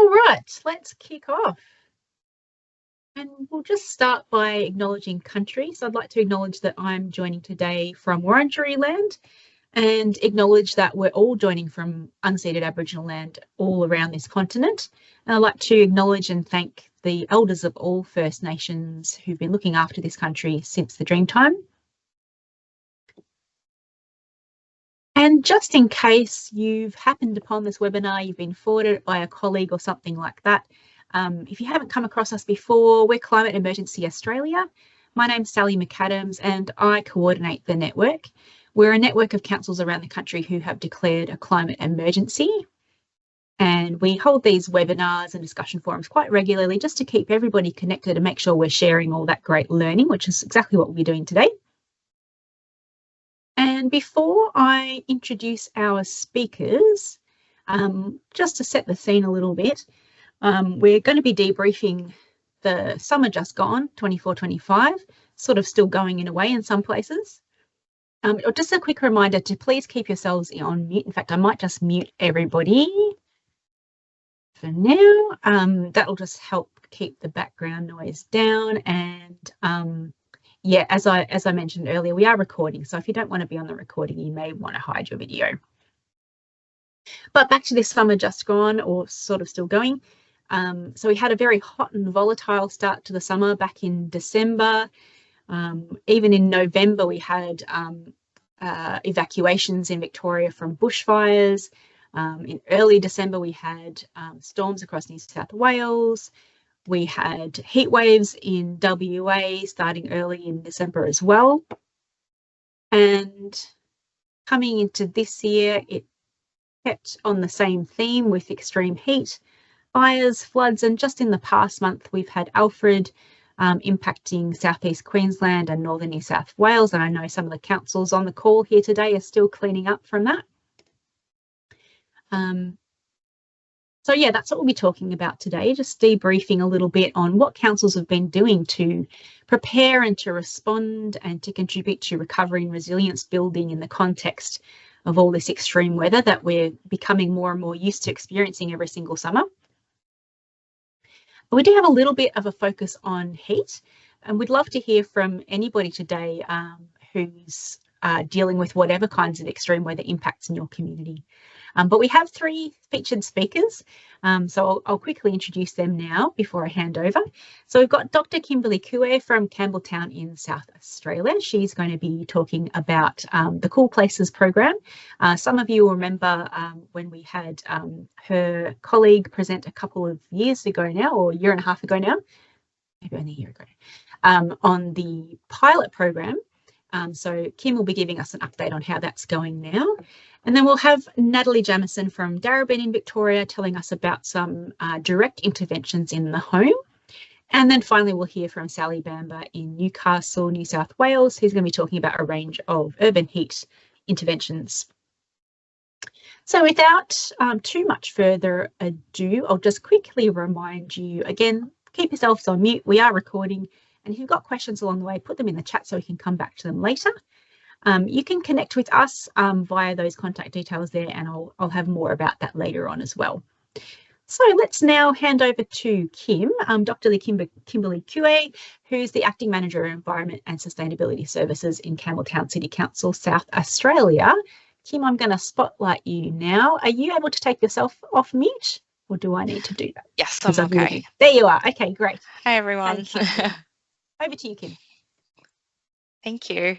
All right, let's kick off. And we'll just start by acknowledging country. So I'd like to acknowledge that I'm joining today from Wurundjeri land and acknowledge that we're all joining from unceded Aboriginal land all around this continent. And I'd like to acknowledge and thank the elders of all First Nations who've been looking after this country since the Dreamtime. And just in case you've happened upon this webinar, you've been forwarded it by a colleague or something like that, if you haven't come across us before, we're Climate Emergency Australia. My name's Sally McAdams and I coordinate the network. We're a network of councils around the country who have declared a climate emergency. And we hold these webinars and discussion forums quite regularly just to keep everybody connected and make sure we're sharing all that great learning, which is exactly what we'll be doing today. And before I introduce our speakers, just to set the scene a little bit, we're going to be debriefing the summer just gone, 24-25, sort of still going in a way in some places. Just a quick reminder to please keep yourselves on mute. In fact, I might just mute everybody for now. That'll just help keep the background noise down. And yeah, as I mentioned earlier, we are recording. So if you don't want to be on the recording, you may want to hide your video. But back to this summer just gone, or sort of still going. So we had a very hot and volatile start to the summer back in December. Even in November, we had evacuations in Victoria from bushfires. In early December, we had storms across New South Wales. We had heat waves in WA starting early in December as well. And coming into this year, it kept on the same theme with extreme heat, fires, floods, and just in the past month, we've had Alfred impacting southeast Queensland and northern New South Wales. And I know some of the councils on the call here today are still cleaning up from that. So yeah, that's what we'll be talking about today, just debriefing a little bit on what councils have been doing to prepare and to respond and to contribute to recovery and resilience building in the context of all this extreme weather that we're becoming more and more used to experiencing every single summer. We do have a little bit of a focus on heat, and we'd love to hear from anybody today who's dealing with whatever kinds of extreme weather impacts in your community. But we have three featured speakers, so I'll quickly introduce them now before I hand over. So we've got Dr. Kimberley Kueh from Campbelltown in South Australia. She's going to be talking about the Cool Places program. Some of you will remember when we had her colleague present a couple of years ago now, or a year and a half ago now, maybe only a year ago, on the pilot program. So Kim will be giving us an update on how that's going now. And then we'll have Natalie Jamieson from Darebin in Victoria telling us about some direct interventions in the home. And then finally, we'll hear from Sally Bamber in Newcastle, New South Wales, who's going to be talking about a range of urban heat interventions. So without too much further ado, I'll just quickly remind you again, keep yourselves on mute. We are recording. And if you've got questions along the way, put them in the chat so we can come back to them later. You can connect with us via those contact details there, and I'll have more about that later on as well. So let's now hand over to Kim, Dr. Kimberley Kueh, who's the Acting Manager of Environment and Sustainability Services in Campbelltown City Council, South Australia. Kim, I'm going to spotlight you now. Are you able to take yourself off mute, or do I need to do that? Yes, I'm okay. There you are. Okay, great. Hi, everyone. Over to you, Kim. Thank you.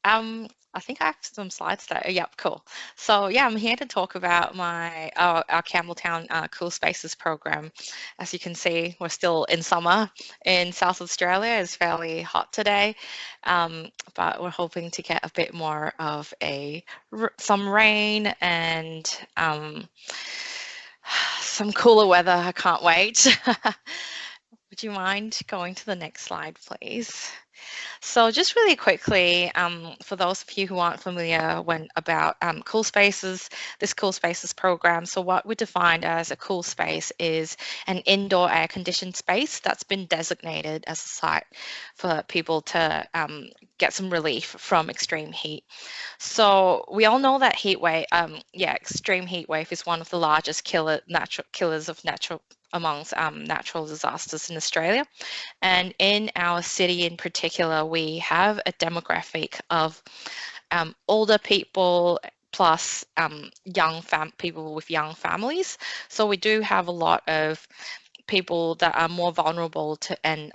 I think I have some slides there. Yep, cool. So yeah, I'm here to talk about our Campbelltown Cool Spaces program. As you can see, we're still in summer in South Australia. It's fairly hot today, but we're hoping to get a bit more of some rain and some cooler weather. I can't wait. would you mind going to the next slide, please? So just really quickly, for those of you who aren't familiar about cool spaces, this cool spaces program. So what we defined as a cool space is an indoor air-conditioned space that's been designated as a site for people to get some relief from extreme heat. So we all know that extreme heat wave is one of the largest killers amongst natural disasters in Australia. And in our city in particular, we have a demographic of older people plus people with young families. So we do have a lot of people that are more vulnerable to and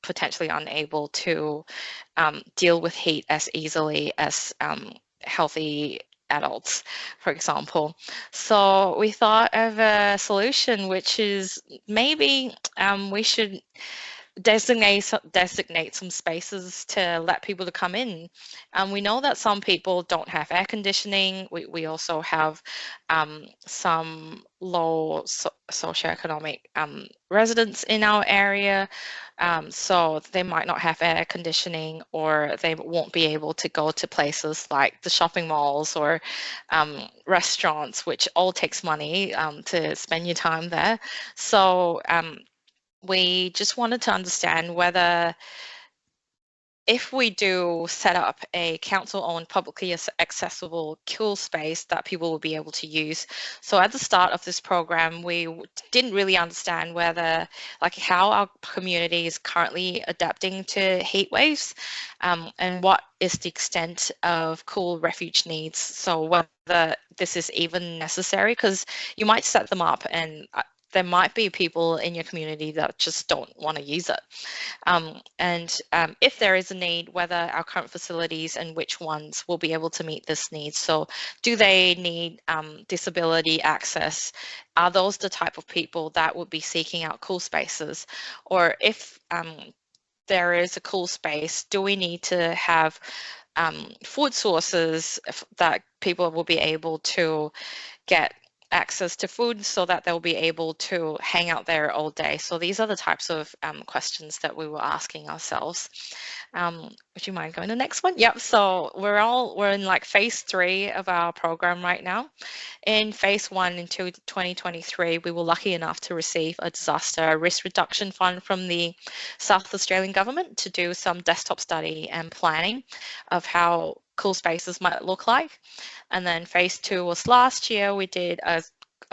potentially unable to deal with heat as easily as healthy adults, for example. So we thought of a solution, which is maybe we should designate some spaces to let people to come in. We know that some people don't have air conditioning. We also have some low socioeconomic residents in our area, so they might not have air conditioning, or they won't be able to go to places like the shopping malls or restaurants, which all takes money to spend your time there. So we just wanted to understand whether, if we do set up a council-owned publicly accessible cool space that people will be able to use. So at the start of this program, we didn't really understand how our community is currently adapting to heat waves, and what is the extent of cool refuge needs. So whether this is even necessary, because you might set them up and there might be people in your community that just don't want to use it. If there is a need, whether our current facilities and which ones will be able to meet this need. So do they need disability access? Are those the type of people that would be seeking out cool spaces? Or if there is a cool space, do we need to have food sources that people will be able to get access to food so that they'll be able to hang out there all day? So these are the types of questions that we were asking ourselves. Would you mind going to the next one? Yep, so we're in like phase 3 of our program right now. In phase 1 in 2023, we were lucky enough to receive a disaster risk reduction fund from the South Australian government to do some desktop study and planning of how cool spaces might look like. And then phase 2 was last year. We did a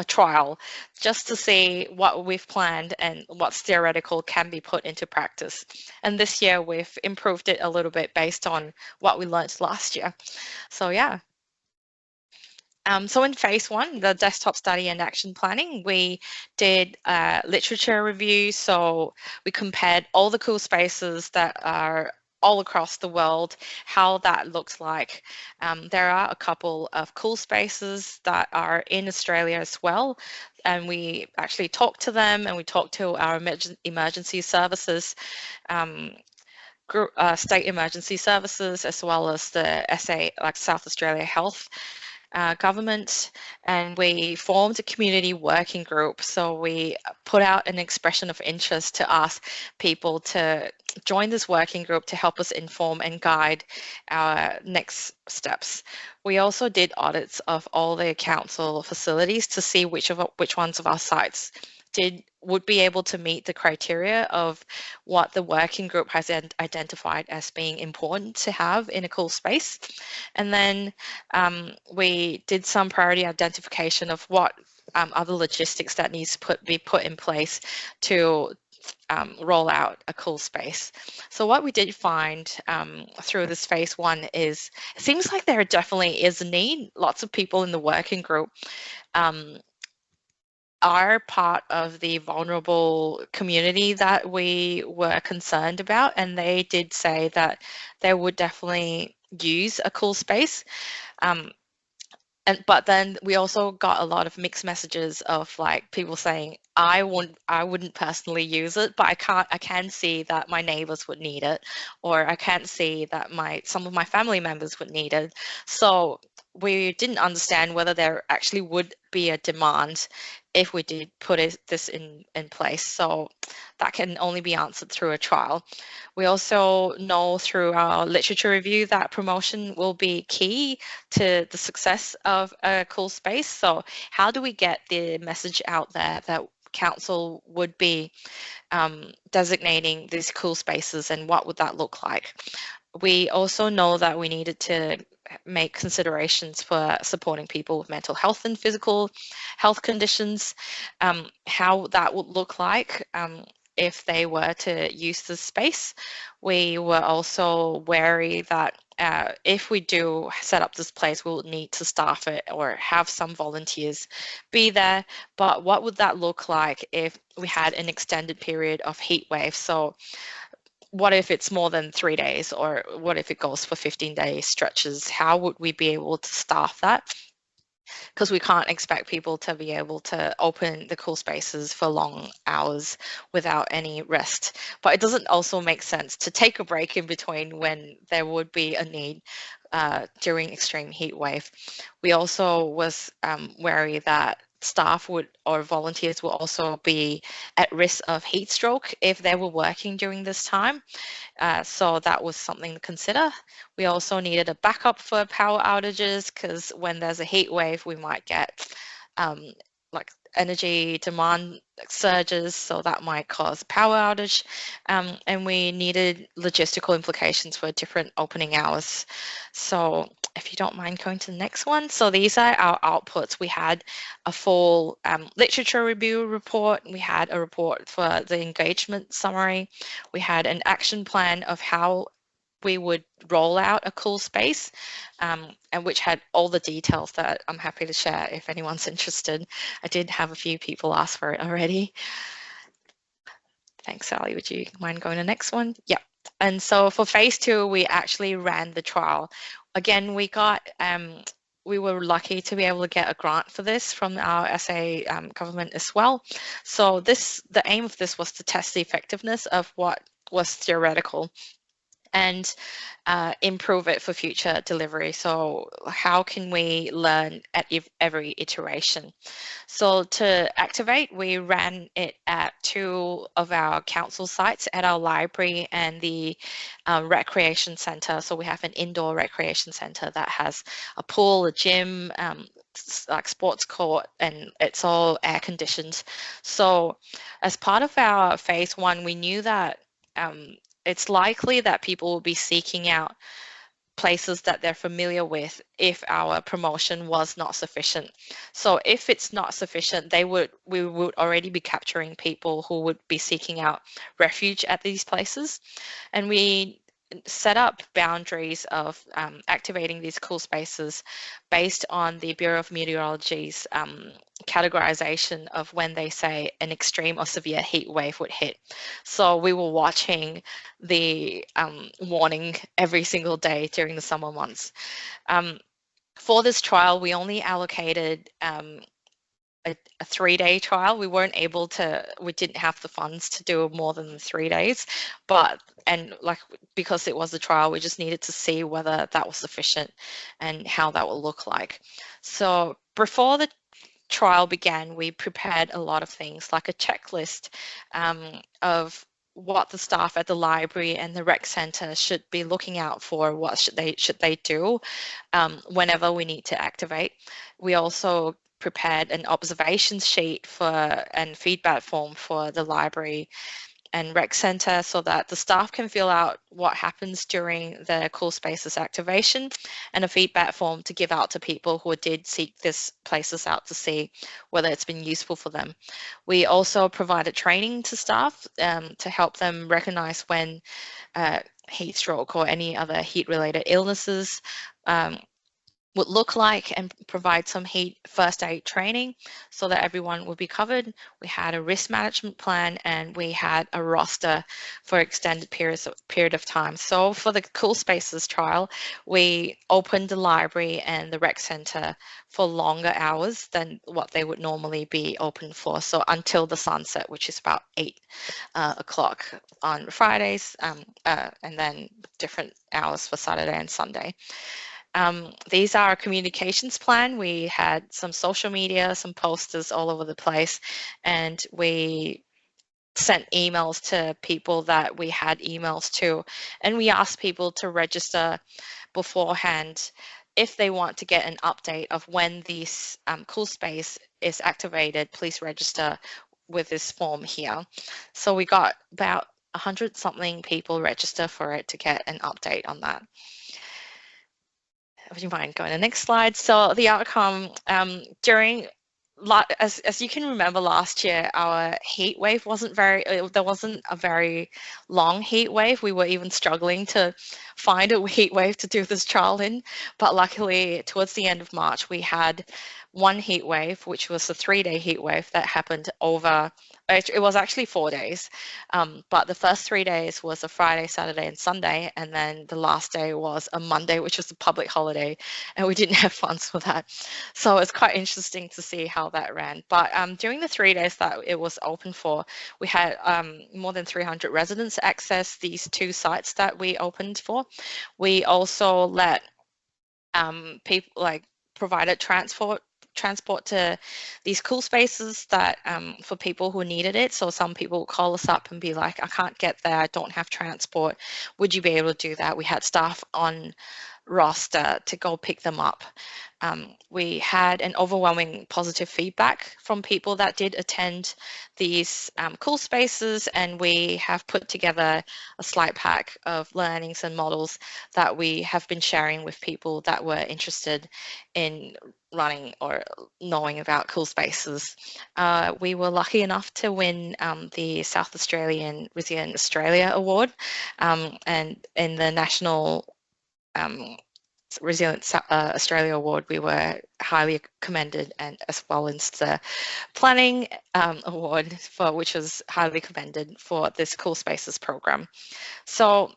trial just to see what we've planned and what's theoretical can be put into practice. And this year we've improved it a little bit based on what we learned last year. So yeah. So in phase 1, the desktop study and action planning, we did a literature review. So we compared all the cool spaces that are all across the world, how that looks like. There are a couple of cool spaces that are in Australia as well, and we actually talked to them, and we talked to our emergency services, state emergency services, as well as the SA, like South Australia Health government, and we formed a community working group. So we put out an expression of interest to ask people to join this working group to help us inform and guide our next steps. We also did audits of all the council facilities to see which ones of our sites would be able to meet the criteria of what the working group has identified as being important to have in a cool space. And then we did some priority identification of what other logistics that needs to be put in place to roll out a cool space. So what we did find through this phase 1 is, it seems like there definitely is a need. Lots of people in the working group are part of the vulnerable community that we were concerned about, and they did say that they would definitely use a cool space. But then we also got a lot of mixed messages of like people saying, I wouldn't personally use it, but I can see that my neighbors would need it, or I can't see that some of my family members would need it. So we didn't understand whether there actually would be a demand if we did put this in place. So that can only be answered through a trial. We also know through our literature review that promotion will be key to the success of a cool space. So how do we get the message out there that council would be designating these cool spaces, and what would that look like? We also know that we needed to make considerations for supporting people with mental health and physical health conditions, how that would look like if they were to use the space. We were also wary that if we do set up this place, we'll need to staff it or have some volunteers be there. But what would that look like if we had an extended period of heat wave? So what if it's more than 3 days, or what if it goes for 15-day stretches? How would we be able to staff that? Because we can't expect people to be able to open the cool spaces for long hours without any rest. But it doesn't also make sense to take a break in between when there would be a need during extreme heat wave. We also was wary that staff would, or volunteers will also be at risk of heat stroke if they were working during this time. So that was something to consider. We also needed a backup for power outages, because when there's a heat wave, we might get like energy demand surges, so that might cause power outage. And we needed logistical implications for different opening hours. So if you don't mind going to the next one. So these are our outputs. We had a full literature review report. We had a report for the engagement summary. We had an action plan of how we would roll out a cool space, and which had all the details that I'm happy to share if anyone's interested. I did have a few people ask for it already. Thanks, Sally. Would you mind going to the next one? Yeah. And so for phase 2, we actually ran the trial. Again, we were lucky to be able to get a grant for this from our SA government as well. So the aim of this was to test the effectiveness of what was theoretical and improve it for future delivery. So how can we learn at every iteration? So to activate, we ran it at 2 of our council sites, at our library and the recreation centre. So we have an indoor recreation centre that has a pool, a gym, like sports court, and it's all air conditioned. So as part of our phase 1, we knew that it's likely that people will be seeking out places that they're familiar with if our promotion was not sufficient. So if it's not sufficient, we would already be capturing people who would be seeking out refuge at these places. And we set up boundaries of activating these cool spaces based on the Bureau of Meteorology's categorization of when they say an extreme or severe heat wave would hit. So we were watching the warning every single day during the summer months. For this trial, we only allocated a 3-day trial. We didn't have the funds to do more than 3 days, because it was a trial, we just needed to see whether that was sufficient and how that will look like. So before the trial began, we prepared a lot of things, like a checklist of what the staff at the library and the rec centre should be looking out for. What should they do whenever we need to activate. We also prepared an observations sheet and feedback form for the library and rec centre, so that the staff can fill out what happens during the cool spaces activation, and a feedback form to give out to people who did seek these places out to see whether it's been useful for them. We also provided training to staff to help them recognise when heat stroke or any other heat-related illnesses would look like, and provide some heat first aid training so that everyone would be covered. We had a risk management plan, and we had a roster for extended period of time. So for the Cool Spaces trial, we opened the library and the rec centre for longer hours than what they would normally be open for. So until the sunset, which is about 8 o'clock on Fridays, and then different hours for Saturday and Sunday. These are our communications plan. We had some social media, some posters all over the place, and we sent emails to people that we had emails to, and we asked people to register beforehand if they want to get an update of when this cool space is activated. Please register with this form here. So we got about 100 something people register for it to get an update on that. Would you mind going to the next slide? So the outcome during, as you can remember, last year our heat wave wasn't there wasn't a very long heat wave. We were even struggling to find a heat wave to do this trial in, but luckily towards the end of March we had one heat wave, which was a 3-day heat wave that happened over, it was actually 4 days, but the first 3 days was a Friday, Saturday and Sunday, and then the last day was a Monday, which was a public holiday, and we didn't have funds for that. So it's quite interesting to see how that ran. But during the 3 days that it was open for, we had more than 300 residents access these 2 sites that we opened for. We also let people, like, provided transport to these cool spaces that for people who needed it. So some people call us up and be like, I can't get there, I don't have transport, would you be able to do that? We had staff on roster to go pick them up. We had an overwhelming positive feedback from people that did attend these cool spaces, and we have put together a slide pack of learnings and models that we have been sharing with people that were interested in running or knowing about cool spaces. We were lucky enough to win the South Australian Resilient Australia Award, and in the National Resilient Australia Award, we were highly commended, and as well as the Planning Award, which was highly commended for this Cool Spaces program. So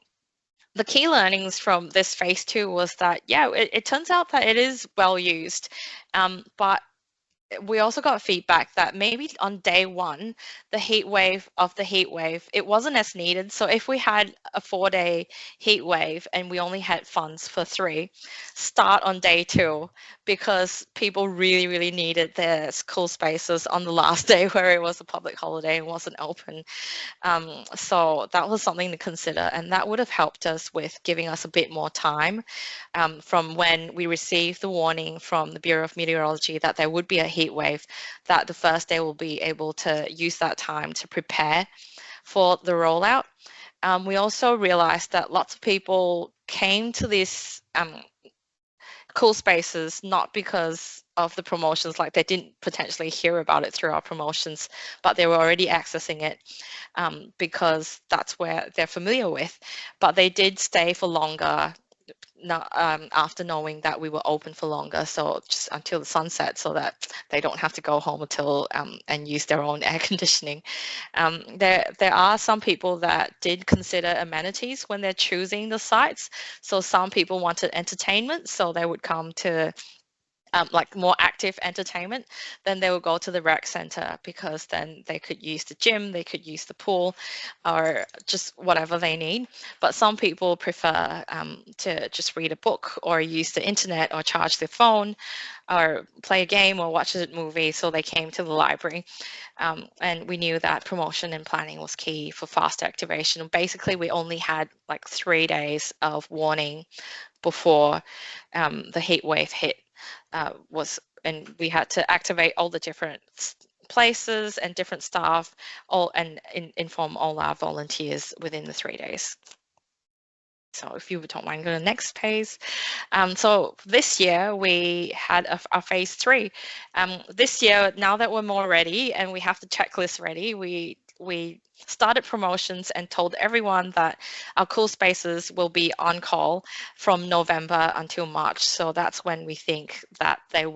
the key learnings from this phase 2 was that, yeah, it turns out that it is well used, but we also got feedback that maybe on day 1, the heat wave, it wasn't as needed. So if we had a 4-day heat wave and we only had funds for 3, start on day 2, because people really, really needed their cool spaces on the last day where it was a public holiday and wasn't open. So that was something to consider, and that would have helped us with giving us a bit more time from when we received the warning from the Bureau of Meteorology that there would be a heat wave, that the first day will be able to use that time to prepare for the rollout. We also realized that lots of people came to this cool spaces not because of the promotions, like they didn't potentially hear about it through our promotions, but they were already accessing it because that's where they're familiar with. But they did stay for longer after knowing that we were open for longer, so just until the sunset, so that they don't have to go home until and use their own air conditioning. There are some people that did consider amenities when they're choosing the sites. So some people wanted entertainment, so they would come to like more active entertainment, then they will go to the rec center, because then they could use the gym, they could use the pool, or just whatever they need. But some people prefer to just read a book or use the internet or charge their phone or play a game or watch a movie, so they came to the library. And we knew that promotion and planning was key for fast activation. Basically, we only had like 3 days of warning before the heat wave hit. And we had to activate all the different places and different staff, and inform all our volunteers within the 3 days. So if you don't mind, go to the next page. So this year we had our phase 3. This year, now that we're more ready and we have the checklist ready, we started promotions and told everyone that our cool spaces will be on call from November until March. So that's when we think that there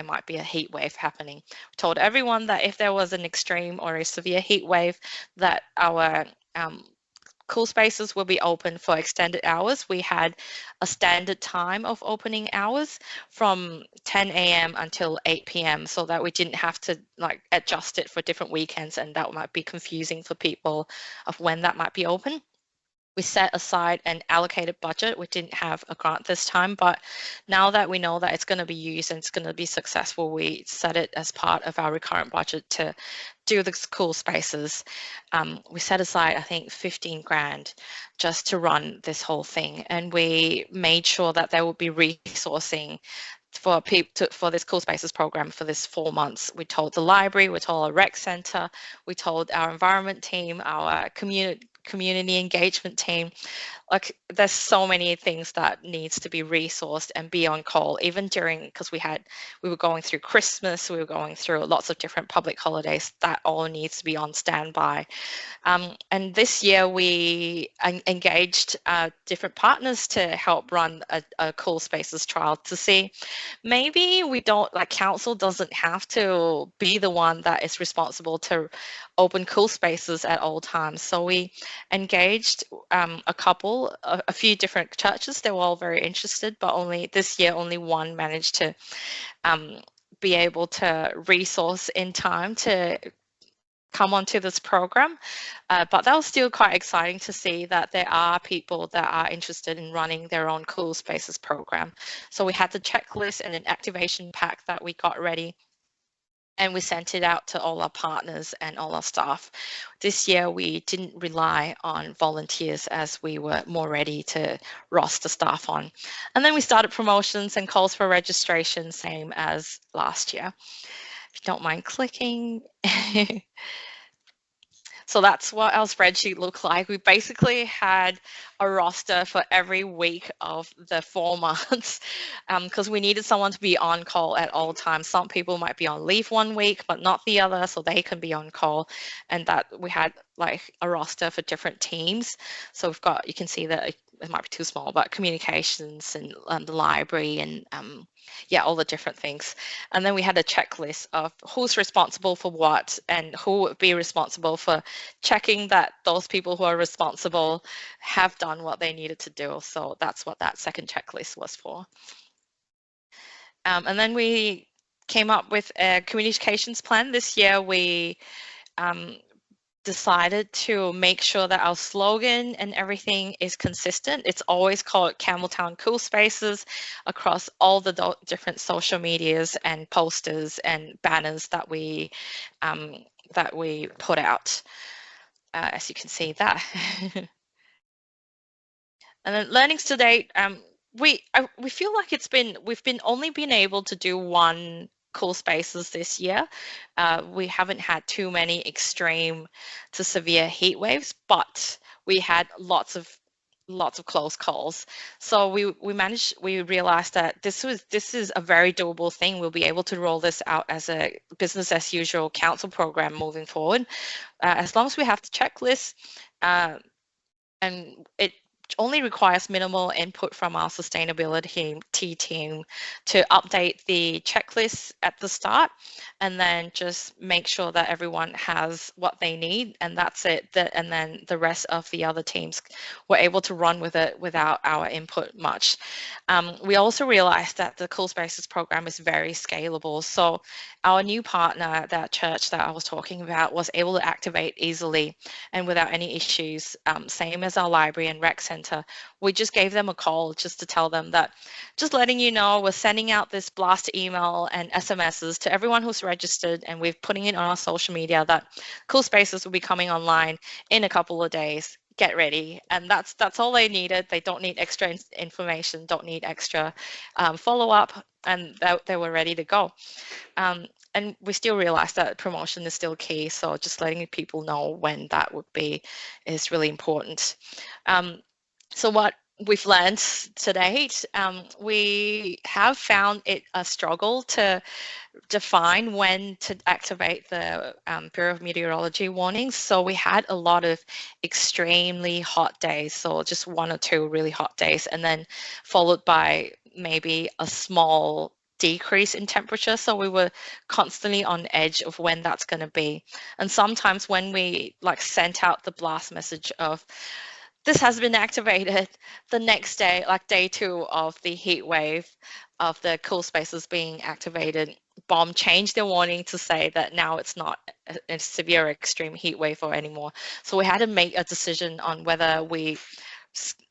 might be a heat wave happening. We told everyone that if there was an extreme or a severe heat wave, that our cool spaces will be open for extended hours. We had a standard time of opening hours from 10 a.m. until 8 p.m. so that we didn't have to like adjust it for different weekends, and that might be confusing for people of when that might be open. we set aside an allocated budget. We didn't have a grant this time, but now that we know that it's going to be used and it's going to be successful, we set it as part of our recurrent budget to do the cool spaces. We set aside, I think, 15 grand just to run this whole thing, and we made sure that there would be resourcing for people for this cool spaces program for this 4 months. We told the library, we told our rec center, we told our environment team, our community engagement team. Like, there's so many things that needs to be resourced and be on call, even during, because we were going through Christmas, we were going through lots of different public holidays. That all needs to be on standby. And this year we engaged different partners to help run a cool spaces trial to see maybe we don't, like, council doesn't have to be the one that is responsible to open cool spaces at all times. So we engaged a few different churches. They were all very interested, but this year only one managed to be able to resource in time to come onto this program. But that was still quite exciting to see that there are people that are interested in running their own cool spaces program. So we had the checklist and an activation pack that we got ready, and we sent it out to all our partners and all our staff. This year, we didn't rely on volunteers, as we were more ready to roster staff on. And then we started promotions and calls for registration, same as last year. If you don't mind clicking. So that's what our spreadsheet looked like. We basically had a roster for every week of the 4 months because we needed someone to be on call at all times. Some people might be on leave one week, but not the other, so they can be on call. And that we had like a roster for different teams. So we've got, you can see that it might be too small, but communications and the library and yeah, all the different things. And then we had a checklist of who's responsible for what and who would be responsible for checking that those people who are responsible have done what they needed to do. So that's what that second checklist was for. And then we came up with a communications plan. This year we decided to make sure that our slogan and everything is consistent. It's always called Campbelltown Cool Spaces across all the different social medias and posters and banners that we put out, as you can see that. And then learnings to date, we feel like we've only been able to do one cool spaces this year. We haven't had too many extreme to severe heat waves, but we had lots of close calls. So we realized that this is a very doable thing. We'll be able to roll this out as a business as usual council program moving forward, as long as we have the checklist, and it only requires minimal input from our sustainability team to update the checklist at the start, and then just make sure that everyone has what they need, and that's it. And then the rest of the other teams were able to run with it without our input much. We also realized that the Cool Spaces program is very scalable. So our new partner, that church that I was talking about, was able to activate easily and without any issues, same as our library and rec center. We just gave them a call just to tell them that, just letting you know, we're sending out this blast email and SMSs to everyone who's registered, and we're putting it on our social media that Cool Spaces will be coming online in a couple of days. Get ready. And that's all they needed. They don't need extra information, don't need extra follow-up, and they were ready to go. And we still realize that promotion is still key, so just letting people know when that would be is really important. So what we've learned to date, we have found it a struggle to define when to activate the Bureau of Meteorology warnings. So we had a lot of extremely hot days, so just 1 or 2 really hot days, and then followed by maybe a small decrease in temperature. So we were constantly on edge of when that's going to be. And sometimes when we sent out the blast message of this has been activated, the next day, like day 2 of the heat wave of the cool spaces being activated, BOM changed their warning to say that now it's not a severe extreme heat wave or anymore. So we had to make a decision on whether we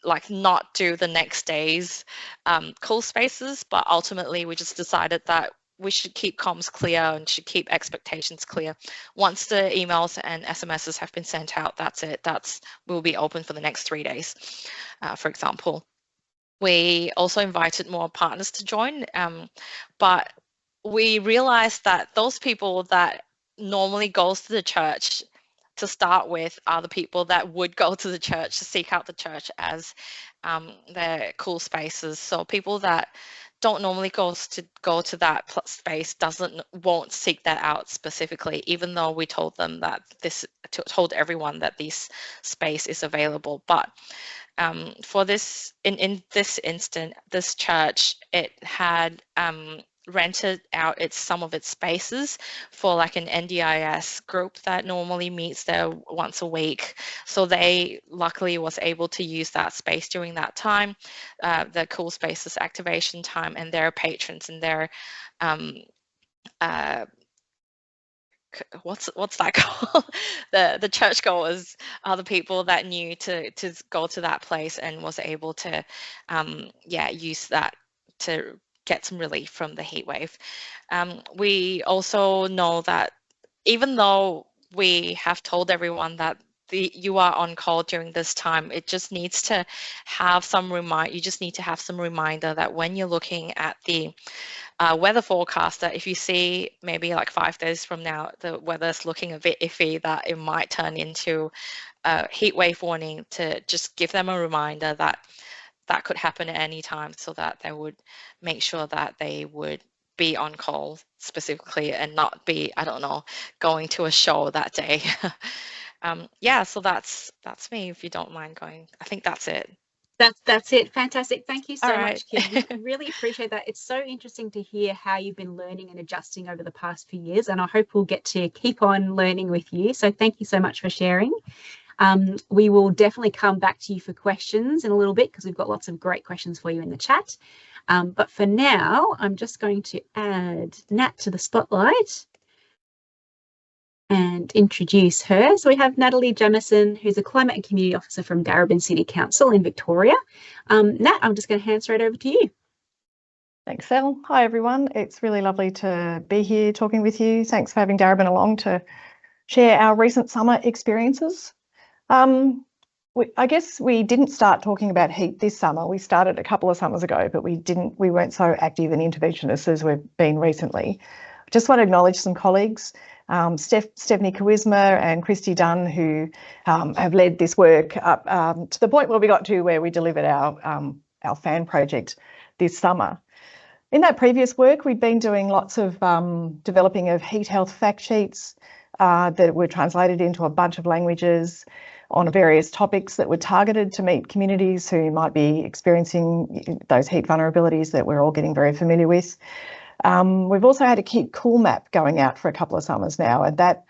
like not do the next day's cool spaces, but ultimately we just decided that we should keep comms clear and should keep expectations clear. Once the emails and SMSs have been sent out, that's it. Will be open for the next 3 days, for example. We also invited more partners to join, but we realized that those people that normally goes to the church to start with are the people that would go to the church to seek out the church as their cool spaces. So people that don't normally go to that space won't seek that out specifically, even though we told them that told everyone that this space is available. But for this, in this instant, this church, it had rented out some of its spaces for like an NDIS group that normally meets there once a week. So they luckily was able to use that space during that time, the Cool Spaces activation time, and their patrons and their what's that called? The churchgoers are the people that knew to go to that place and was able to use that to get some relief from the heat wave. We also know that even though we have told everyone that you are on call during this time, it just needs to have some you just need to have some reminder that when you're looking at the weather forecast, that if you see maybe like 5 days from now the weather's looking a bit iffy, that it might turn into a heat wave warning, to just give them a reminder that that could happen at any time, so that they would make sure that they would be on call specifically and not be, I don't know, going to a show that day. So that's me, if you don't mind going. I think that's it. That's it. Fantastic. Thank you so much, Kim. We really appreciate that. It's so interesting to hear how you've been learning and adjusting over the past few years, and I hope we'll get to keep on learning with you. So thank you so much for sharing. We will definitely come back to you for questions in a little bit, because we've got lots of great questions for you in the chat. But for now, I'm just going to add Nat to the spotlight and introduce her. So we have Natalie Jamieson, who's a Climate and Community Officer from Darebin City Council in Victoria. Nat, I'm just going to hand straight over to you. Thanks, Elle. Hi, everyone. It's really lovely to be here talking with you. Thanks for having Darebin along to share our recent summer experiences. I guess we didn't start talking about heat this summer. We started a couple of summers ago, but we weren't so active and interventionists as we've been recently. I just want to acknowledge some colleagues, Stephanie Charisma and Christy Dunn, who have led this work up to the point where we got to where we delivered our fan project this summer. In that previous work, we'd been doing lots of developing of heat health fact sheets that were translated into a bunch of languages on various topics that were targeted to meet communities who might be experiencing those heat vulnerabilities that we're all getting very familiar with. We've also had a Keep Cool map going out for a couple of summers now, and that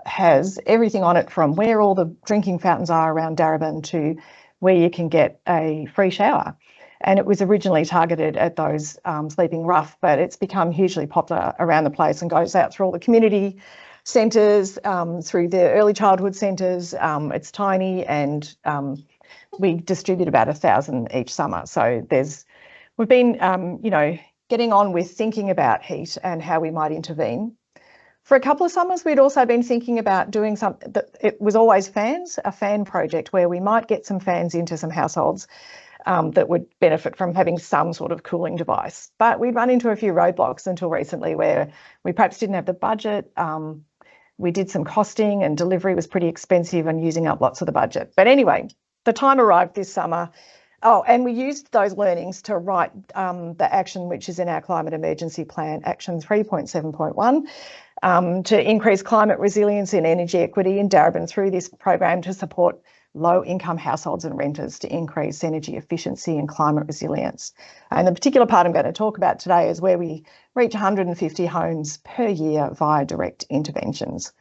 has everything on it from where all the drinking fountains are around Darebin to where you can get a free shower. And it was originally targeted at those sleeping rough, but it's become hugely popular around the place and goes out through all the community centres, through the early childhood centres. It's tiny, and we distribute about 1,000 each summer. So we've been, getting on with thinking about heat and how we might intervene. For a couple of summers, we'd also been thinking about doing something that it was always a fan project, where we might get some fans into some households that would benefit from having some sort of cooling device. But we'd run into a few roadblocks until recently, where we perhaps didn't have the budget. We did some costing, and delivery was pretty expensive and using up lots of the budget. But anyway, the time arrived this summer. Oh, and we used those learnings to write the action which is in our Climate Emergency Plan, Action 3.7.1, to increase climate resilience and energy equity in Darebin through this program to support low-income households and renters to increase energy efficiency and climate resilience. And the particular part I'm going to talk about today is where we reach 150 homes per year via direct interventions.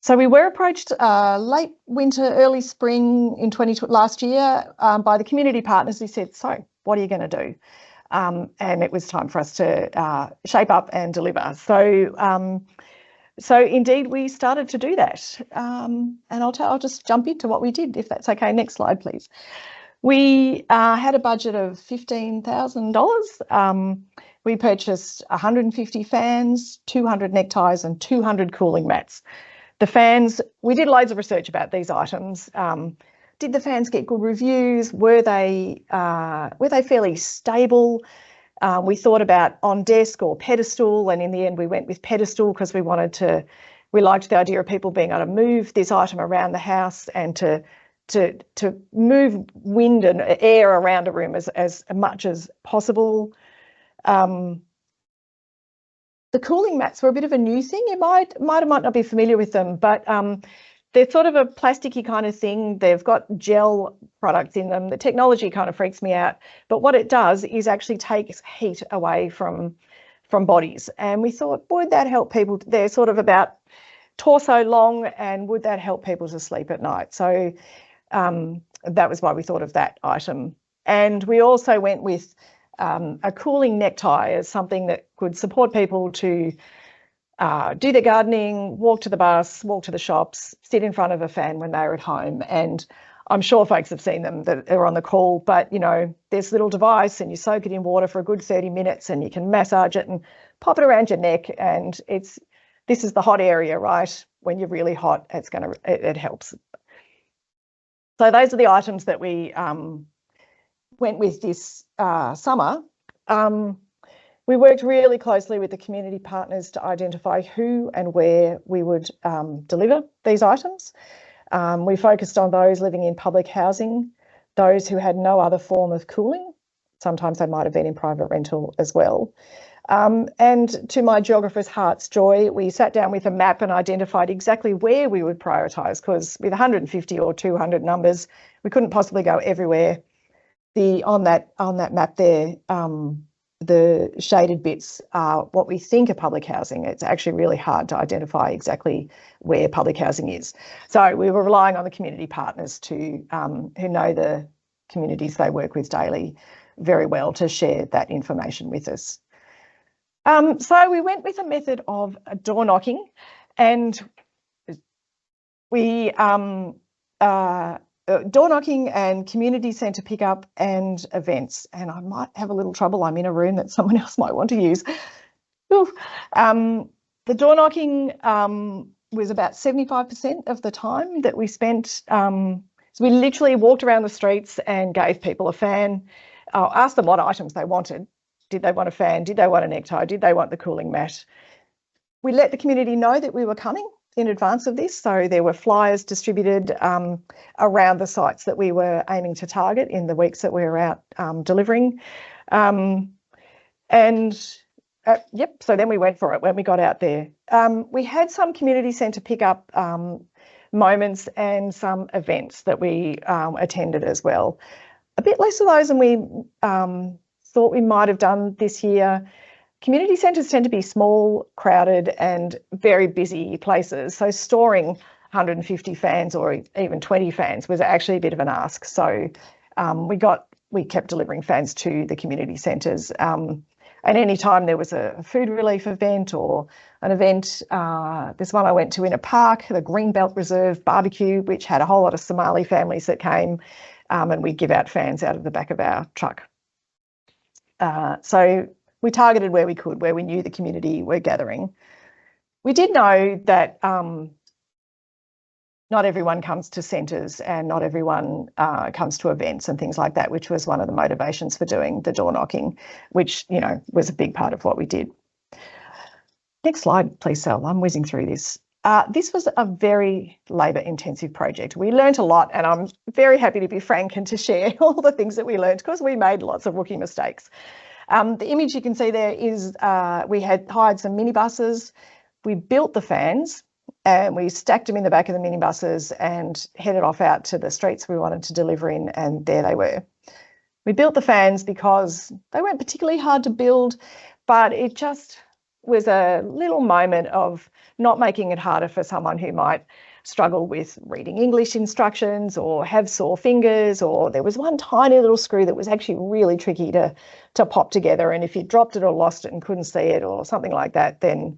So we were approached late winter, early spring in last year by the community partners who said, so what are you going to do? And it was time for us to shape up and deliver. So So indeed, we started to do that. And I'll just jump into what we did, if that's okay. Next slide, please. We had a budget of $15,000. We purchased 150 fans, 200 neckties and 200 cooling mats. The fans, we did loads of research about these items. Did the fans get good reviews? Were they fairly stable? We thought about on desk or pedestal, and in the end we went with pedestal because we liked the idea of people being able to move this item around the house and to move wind and air around a room as much as possible. The cooling mats were a bit of a new thing. You might not be familiar with them, but they're sort of a plasticky kind of thing. They've got gel products in them. The technology kind of freaks me out, but what it does is actually takes heat away from bodies. And we thought, would that help people? They're sort of about torso long, and would that help people to sleep at night? So that was why we thought of that item. And we also went with a cooling necktie as something that could support people to do their gardening, walk to the bus, walk to the shops, sit in front of a fan when they're at home. And I'm sure folks have seen them that are on the call, but you know, there's a little device and you soak it in water for a good 30 minutes and you can massage it and pop it around your neck. And this is the hot area, right? When you're really hot, it helps. So those are the items that we went with this summer. We worked really closely with the community partners to identify who and where we would deliver these items. We focused on those living in public housing, those who had no other form of cooling. Sometimes they might have been in private rental as well. And to my geographer's heart's joy, we sat down with a map and identified exactly where we would prioritise, because with 150 or 200 numbers, we couldn't possibly go everywhere. On that map there, the shaded bits are what we think are public housing. It's actually really hard to identify exactly where public housing is. So we were relying on the community partners who know the communities they work with daily very well to share that information with us. So we went with a method of door knocking, and we door knocking and community centre pickup and events. And I might have a little trouble. I'm in a room that someone else might want to use. The door knocking was about 75% of the time that we spent. So we literally walked around the streets and gave people a fan, asked them what items they wanted. Did they want a fan? Did they want a necktie? Did they want the cooling mat? We let the community know that we were coming in advance of this. So there were flyers distributed around the sites that we were aiming to target in the weeks that we were out delivering. So then we went for it when we got out there. We had some community centre pickup moments and some events that we attended as well. A bit less of those than we thought we might have done this year. Community centres tend to be small, crowded and very busy places. So storing 150 fans or even 20 fans was actually a bit of an ask. So we kept delivering fans to the community centres. And any time there was a food relief event or an event, this one I went to in a park, the Greenbelt Reserve barbecue, which had a whole lot of Somali families that came, and we'd give out fans out of the back of our truck. So we targeted where we could, where we knew the community were gathering. We did know that not everyone comes to centres and not everyone comes to events and things like that, which was one of the motivations for doing the door knocking, which, you know, was a big part of what we did. Next slide, please, Sal. I'm whizzing through this. This was a very labour-intensive project. We learnt a lot, and I'm very happy to be frank and to share all the things that we learnt, because we made lots of rookie mistakes. The image you can see there is we had hired some minibuses. We built the fans and we stacked them in the back of the minibuses and headed off out to the streets we wanted to deliver in, and there they were. We built the fans because they weren't particularly hard to build, but it just was a little moment of not making it harder for someone who might struggle with reading English instructions or have sore fingers, or there was one tiny little screw that was actually really tricky to pop together, and if you dropped it or lost it and couldn't see it or something like that, then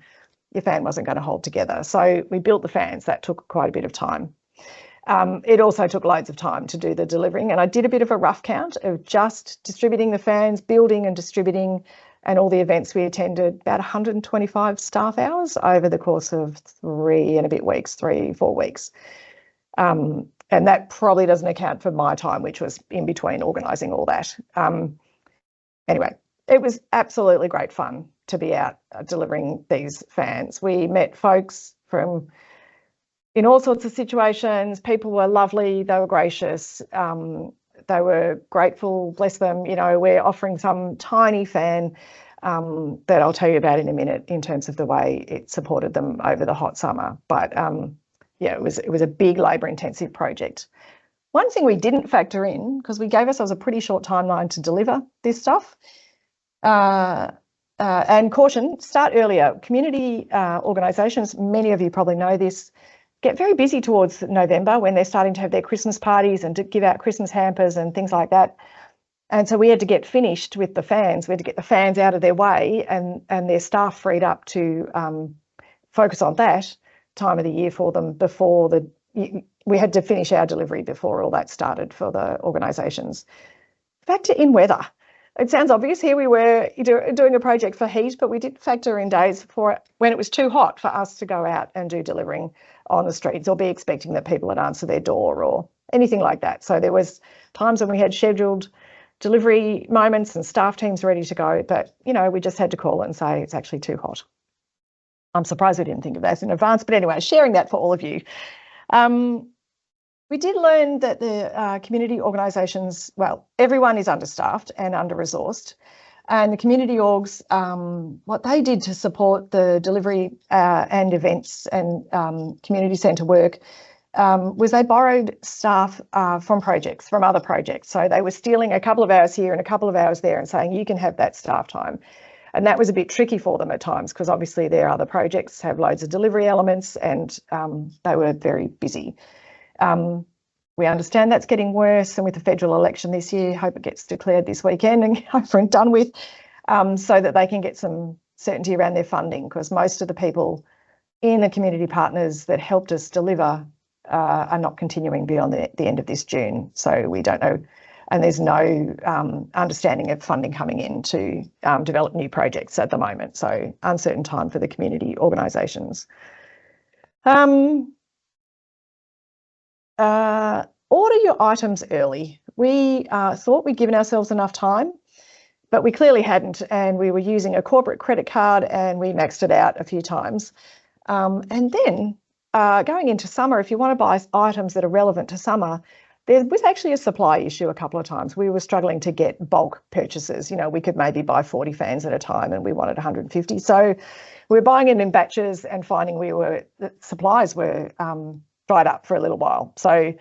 your fan wasn't going to hold together. So we built the fans. That took quite a bit of time. It also took loads of time to do the delivering, and I did a bit of a rough count of just distributing the fans, building and distributing, and all the events we attended, about 125 staff hours over the course of 3-4 weeks. And that probably doesn't account for my time, which was in between organising all that. Anyway, it was absolutely great fun to be out delivering these fans. We met folks from in all sorts of situations. People were lovely, they were gracious, they were grateful, bless them. You know, we're offering some tiny fan that I'll tell you about in a minute in terms of the way it supported them over the hot summer. But yeah, it was a big labour-intensive project. One thing we didn't factor in, because we gave ourselves a pretty short timeline to deliver this stuff, and caution, start earlier. Community organisations, many of you probably know this, get very busy towards November when they're starting to have their Christmas parties and to give out Christmas hampers and things like that. And so we had to get finished with the fans. We had to get the fans out of their way and their staff freed up to focus on that time of the year for them before we had to finish our delivery before all that started for the organisations. Factor in weather. It sounds obvious. Here we were doing a project for heat, but we did factor in days for when it was too hot for us to go out and do delivering on the streets or be expecting that people would answer their door or anything like that. So there was times when we had scheduled delivery moments and staff teams ready to go, but, you know, we just had to call and say it's actually too hot. I'm surprised we didn't think of that in advance, but anyway, sharing that for all of you. We did learn that the community organisations, well, everyone is understaffed and under-resourced, and the community orgs, what they did to support the delivery and events and community centre work was they borrowed staff from other projects. So they were stealing a couple of hours here and a couple of hours there and saying, you can have that staff time. And that was a bit tricky for them at times because obviously their other projects have loads of delivery elements and they were very busy. We understand that's getting worse, and with the federal election this year, hope it gets declared this weekend and over and done with, so that they can get some certainty around their funding, because most of the people in the community partners that helped us deliver are not continuing beyond the end of this June. So we don't know, and there's no understanding of funding coming in to develop new projects at the moment. So uncertain time for the community organisations. Order your items early. We thought we'd given ourselves enough time, but we clearly hadn't, and we were using a corporate credit card and we maxed it out a few times. And then going into summer, if you want to buy items that are relevant to summer, there was actually a supply issue a couple of times. We were struggling to get bulk purchases. You know, we could maybe buy 40 fans at a time and we wanted 150. So we were buying it in batches and finding the supplies were dried up for a little while. So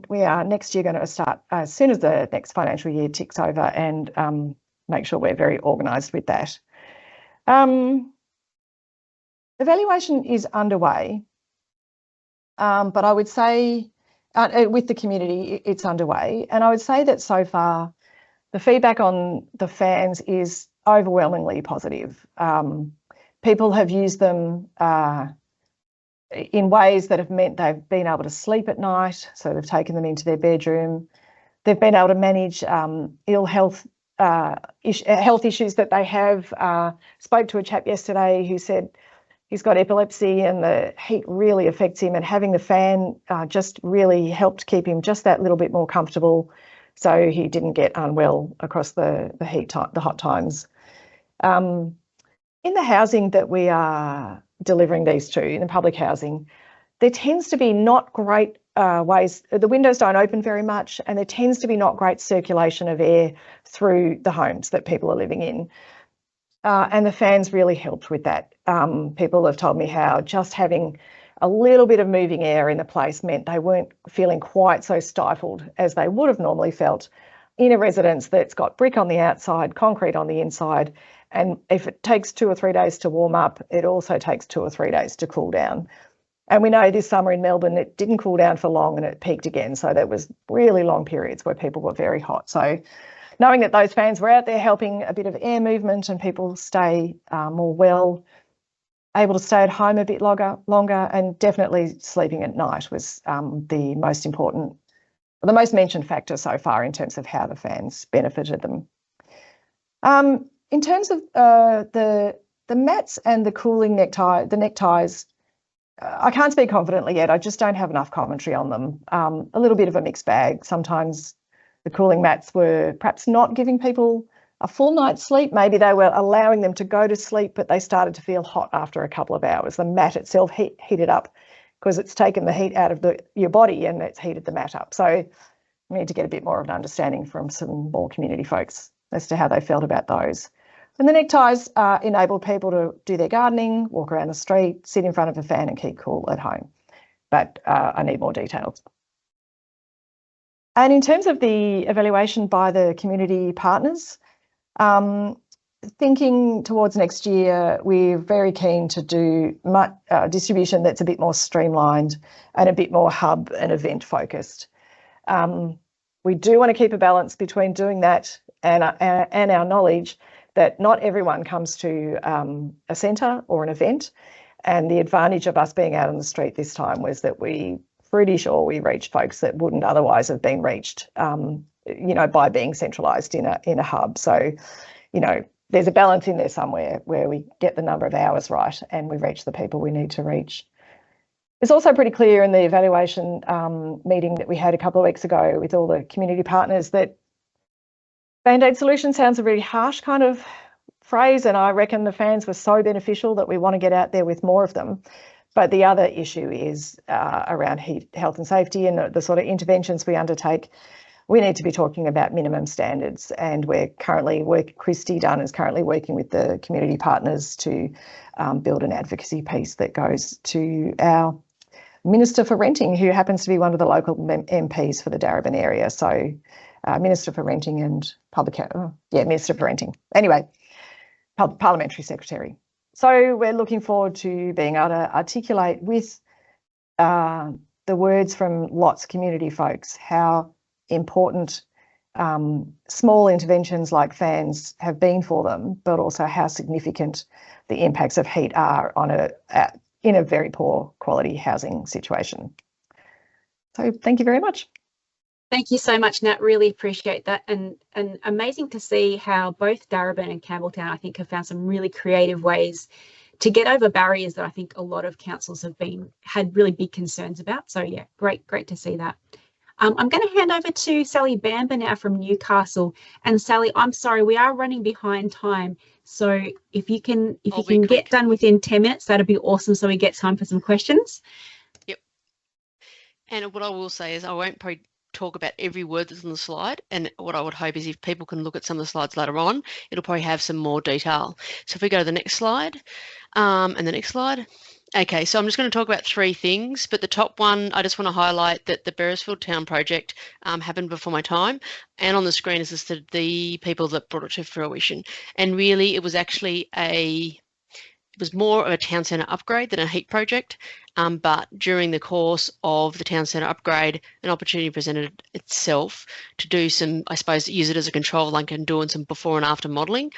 we are next year going to start as soon as the next financial year ticks over and make sure we're very organised with that. Evaluation is underway, but I would say with the community it's underway, and I would say that so far the feedback on the fans is overwhelmingly positive. People have used them in ways that have meant they've been able to sleep at night, so they've taken them into their bedroom. They've been able to manage ill health issues that they have. Spoke to a chap yesterday who said he's got epilepsy and the heat really affects him, and having the fan just really helped keep him just that little bit more comfortable so he didn't get unwell across the hot times. In the housing that we are delivering these to, in the public housing, there tends to be not great ways, the windows don't open very much, and there tends to be not great circulation of air through the homes that people are living in. And the fans really helped with that. People have told me how just having a little bit of moving air in the place meant they weren't feeling quite so stifled as they would have normally felt in a residence that's got brick on the outside, concrete on the inside. And if it takes 2 or 3 days to warm up, it also takes 2 or 3 days to cool down. And we know this summer in Melbourne, it didn't cool down for long and it peaked again. So there was really long periods where people were very hot. So knowing that those fans were out there helping a bit of air movement and people stay more well, able to stay at home a bit longer, and definitely sleeping at night was the most important, the most mentioned factor so far in terms of how the fans benefited them. In terms of the mats and the cooling neckties, I can't speak confidently yet. I just don't have enough commentary on them. A little bit of a mixed bag. Sometimes the cooling mats were perhaps not giving people a full night's sleep. Maybe they were allowing them to go to sleep, but they started to feel hot after a couple of hours. The mat itself heated up because it's taken the heat out of your body and it's heated the mat up. So we need to get a bit more of an understanding from some more community folks as to how they felt about those. And the neckties enabled people to do their gardening, walk around the street, sit in front of a fan and keep cool at home. But I need more details. And in terms of the evaluation by the community partners, thinking towards next year, we're very keen to do distribution that's a bit more streamlined and a bit more hub and event focused. We do want to keep a balance between doing that and our knowledge that not everyone comes to a centre or an event. And the advantage of us being out on the street this time was that we pretty sure we reached folks that wouldn't otherwise have been reached, by being centralised in a hub. So, there's a balance in there somewhere where we get the number of hours right and we reach the people we need to reach. It's also pretty clear in the evaluation meeting that we had a couple of weeks ago with all the community partners that Band-Aid solution sounds a really harsh kind of phrase, and I reckon the fans were so beneficial that we want to get out there with more of them. But the other issue is around heat, health and safety and the sort of interventions we undertake. We need to be talking about minimum standards, and Christy Dunn is currently working with the community partners to build an advocacy piece that goes to our Minister for Renting, who happens to be one of the local MPs for the Darebin area. So Minister for Renting and Minister for Renting. Anyway, Parliamentary Secretary. So we're looking forward to being able to articulate with the words from lots of community folks how important small interventions like fans have been for them, but also how significant the impacts of heat are in a very poor quality housing situation. So thank you very much. Thank you so much, Nat. Really appreciate that. And amazing to see how both Darebin and Campbelltown, I think, have found some really creative ways to get over barriers that I think a lot of councils have had really big concerns about. So yeah, great to see that. I'm going to hand over to Sally Bamber now from Newcastle. And Sally, I'm sorry, we are running behind time. So if you can get done within 10 minutes, that'd be awesome. So we get time for some questions. Yep. And what I will say is I won't probably talk about every word that's on the slide, and what I would hope is if people can look at some of the slides later on, it'll probably have some more detail. So if we go to the next slide, and the next slide. Okay, so I'm just going to talk about three things, but the top one, I just want to highlight that the Beresfield Town project happened before my time, and on the screen is listed the people that brought it to fruition. And really, it was actually it was more of a town centre upgrade than a heat project, but during the course of the town centre upgrade, an opportunity presented itself to do some, I suppose, use it as a control link and doing some before and after modelling,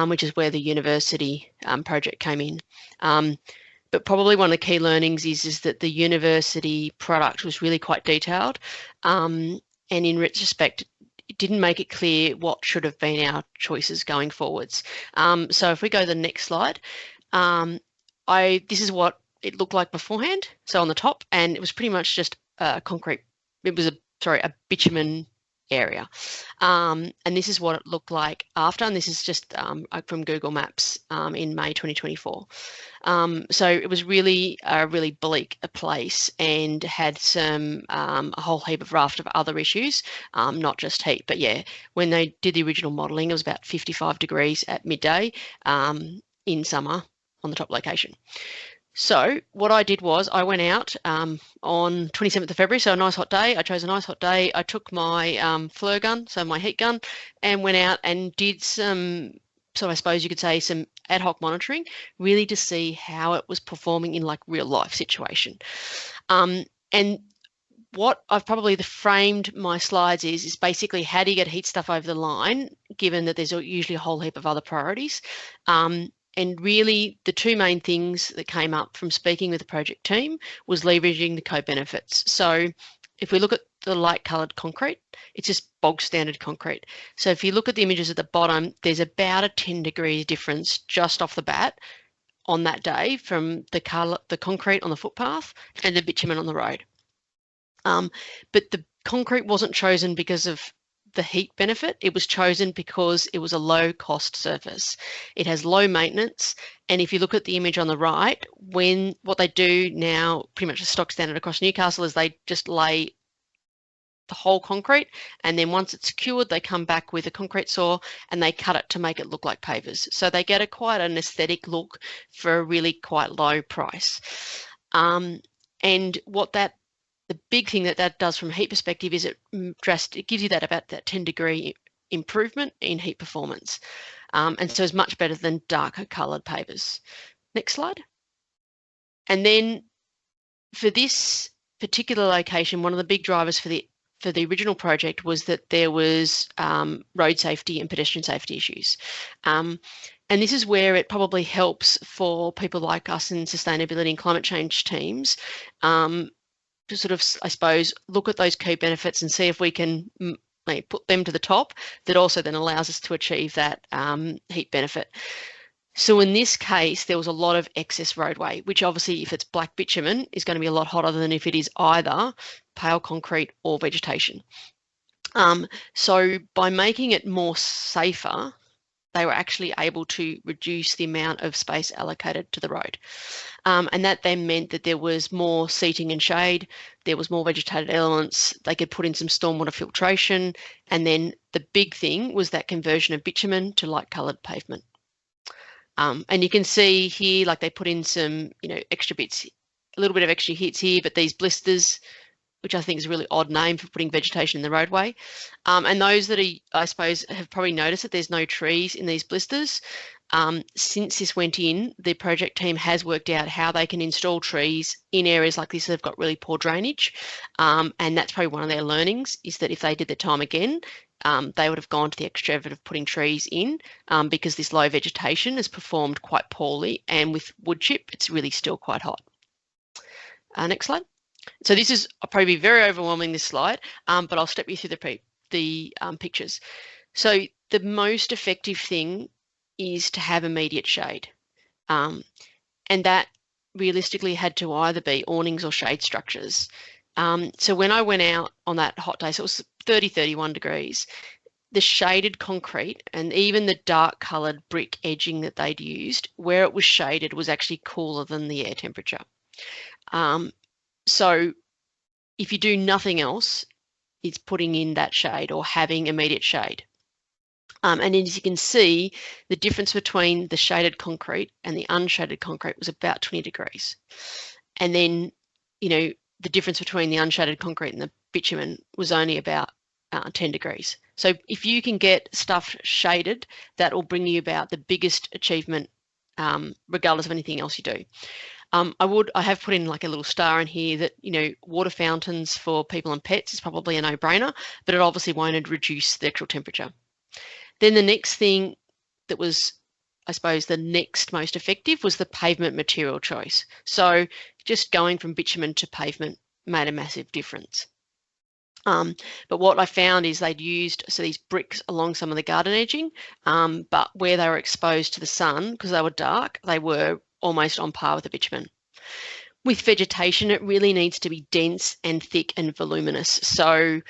which is where the university project came in. But probably one of the key learnings is that the university product was really quite detailed, and in retrospect, it didn't make it clear what should have been our choices going forwards. So if we go to the next slide, this is what it looked like beforehand. So on the top, and it was pretty much just concrete. It was a bitumen area, and this is what it looked like after. And this is just from Google Maps in May 2024. So it was really a really bleak place and had some a whole heap of raft of other issues, not just heat. But yeah, when they did the original modelling, it was about 55 degrees at midday in summer on the top location. So what I did was I went out on 27th of February, so a nice hot day. I chose a nice hot day. I took my FLIR gun, so my heat gun, and went out and did some, so I suppose you could say some ad hoc monitoring, really to see how it was performing in like real life situation. And what I've probably framed my slides is basically how do you get heat stuff over the line, given that there's usually a whole heap of other priorities. And really, the two main things that came up from speaking with the project team was leveraging the co-benefits. So if we look at the light coloured concrete, it's just bog standard concrete. So if you look at the images at the bottom, there's about a 10 degrees difference just off the bat on that day from the concrete on the footpath and the bitumen on the road. But the concrete wasn't chosen because of the heat benefit. It was chosen because it was a low cost surface. It has low maintenance. And if you look at the image on the right, what they do now, pretty much the stock standard across Newcastle, is they just lay the whole concrete, and then once it's secured, they come back with a concrete saw and they cut it to make it look like pavers. So they get quite an aesthetic look for a really quite low price. And the big thing that does from a heat perspective is it gives you about that 10 degree improvement in heat performance. And so it's much better than darker coloured pavers. Next slide. And then for this particular location, one of the big drivers for the original project was that there was road safety and pedestrian safety issues. And this is where it probably helps for people like us in sustainability and climate change teams to sort of, I suppose, look at those key benefits and see if we can put them to the top. That also then allows us to achieve that heat benefit. So in this case, there was a lot of excess roadway, which obviously if it's black bitumen is going to be a lot hotter than if it is either pale concrete or vegetation. So by making it more safer, they were actually able to reduce the amount of space allocated to the road. And that then meant that there was more seating and shade, there was more vegetated elements, they could put in some stormwater filtration, and then the big thing was that conversion of bitumen to light coloured pavement. And you can see here, like they put in some, extra bits, a little bit of extra hits here, but these blisters, which I think is a really odd name for putting vegetation in the roadway. And those that I suppose, have probably noticed that there's no trees in these blisters. Since this went in, the project team has worked out how they can install trees in areas like this that have got really poor drainage. And that's probably one of their learnings, is that if they did the time again, they would have gone to the extra effort of putting trees in because this low vegetation has performed quite poorly, and with wood chip, it's really still quite hot. Next slide. So this is probably very overwhelming, this slide, but I'll step you through the pictures. So the most effective thing is to have immediate shade, and that realistically had to either be awnings or shade structures. So when I went out on that hot day, so it was 30, 31 degrees, the shaded concrete and even the dark coloured brick edging that they'd used, where it was shaded was actually cooler than the air temperature. So if you do nothing else, it's putting in that shade or having immediate shade. And as you can see, the difference between the shaded concrete and the unshaded concrete was about 20 degrees. And then, the difference between the unshaded concrete and the bitumen was only about 10 degrees. So if you can get stuff shaded, that will bring you about the biggest achievement, regardless of anything else you do. I have put in like a little star in here that, water fountains for people and pets is probably a no-brainer, but it obviously won't reduce the actual temperature. Then the next thing that was, I suppose, the next most effective was the pavement material choice. So just going from bitumen to pavement made a massive difference. But what I found is they'd used these bricks along some of the garden edging, but where they were exposed to the sun, because they were dark, they were almost on par with the bitumen. With vegetation, it really needs to be dense and thick and voluminous. So